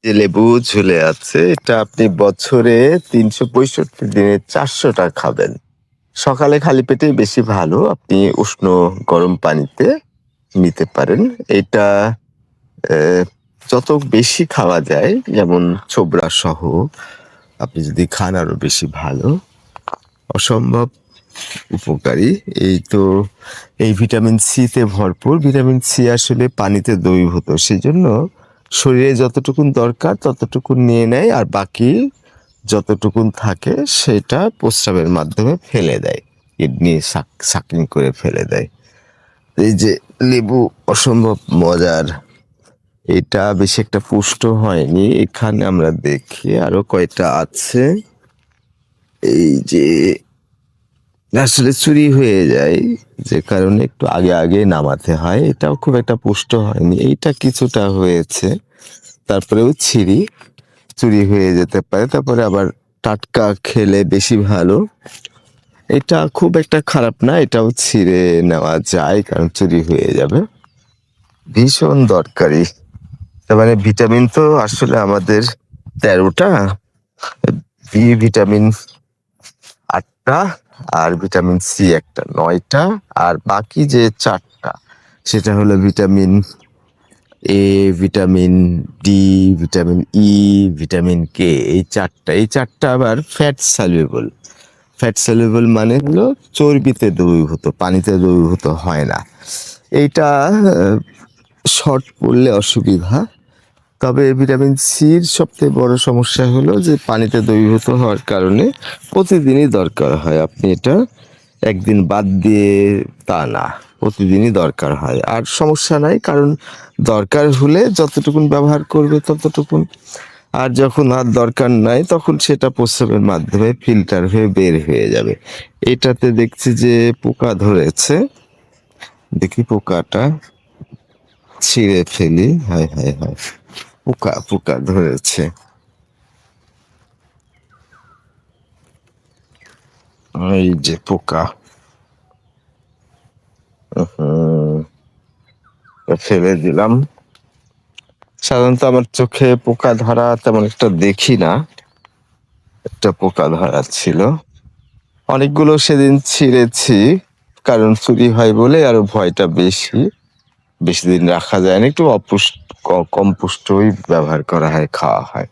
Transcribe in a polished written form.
যে লেবু ঝুলে আছে এটা আপনি বছরে ৩৬৫ দিনে ৪০০টা খাবেন। সকালে খালি পেটেই বেশি ভালো। আপনি উষ্ণ গরম পানিতে নিতে পারেন। এটা অ্যা যত বেশি খাওয়া যায় যেমন ছোবড়া সহ আপনি যদি খান আরো বেশি ভালো। অসম্ভব উপকারী। এই ভিটামিন সি তে ভরপুর। ভিটামিন সি আসলে পানিতে দ্রবীভূত। সেজন্য শরীরে যতটুকুন দরকার ততটুকুন নিয়ে নেয় আর বাকি যতটুকুন থাকে সেটা প্রস্রাবের মাধ্যমে ফেলে দেয়। কিডনি সাকিং করে ফেলে দেয়। এই যে লেবু অসম্ভব মজার। এটা বেশি একটা পুষ্ট হয়নি। এখানে আমরা দেখি আরো কয়টা আছে। এই যে আসলে চুরি হয়ে যায় যে কারণে একটু আগে নামাতে হয়। এটাও খুব একটা পুষ্ট হয়নি। এইটা কিছুটা হয়েছে। তারপরেও চুরি হয়ে যেতে পারে। তারপরে আবার টাটকা খেলে বেশি ভালো। এটা খুব একটা খারাপ না। এটাও ছিঁড়ে নেওয়া যায় কারণ চুরি হয়ে যাবে। ভীষণ দরকারি। তার মানে ভিটামিন তো আসলে আমাদের ১৩টা, বি ভিটামিন ৮টা আর ভিটামিন সি একটা ৯টা আর বাকি যে ৪টা সেটা হলো vitamin A, vitamin D, vitamin E, vitamin K এই ৪টা আবার ফ্যাট সলিউবল। ফ্যাট সলিউবল মানে হলো চর্বিতে দ্রবীভূত, পানিতে দ্রবীভূত হয় না। এইটা শর্ট পড়লে অসুবিধা। তবে ভিটামিন সির সবথেকে বড় সমস্যা হলো যে পানিতে দ্রবীভূত হওয়ার কারণে প্রতিদিনই দরকার হয়। আপনি এটা একদিন বাদ দিয়ে তা না, প্রতিদিনই দরকার হয়। আর সমস্যা নাই কারণ দরকার হলে যতটুকুন ব্যবহার করবে ততটুকুন। আর যখন আর দরকার নাই তখন সেটা প্রস্রাবের মাধ্যমে ফিল্টার হয়ে বের হয়ে যাবে। এটাতে দেখছি যে পোকা ধরেছে। দেখি পোকাটা ছিঁড়ে ফেলি। হায় হায় হায়, পোকা ধরেছে। এই যে পোকা, ফেলে দিলাম। সাধারণত আমার চোখে পোকা ধরা তেমন একটা দেখি না। একটা পোকা ধরা ছিল। অনেকগুলো সেদিন ছিঁড়েছি কারণ চুরি হয় বলে আরো ভয়টা বেশি। বেশি দিন রাখা যায় না। একটু কম পুষ্টই ব্যবহার করা হয়, খাওয়া হয়।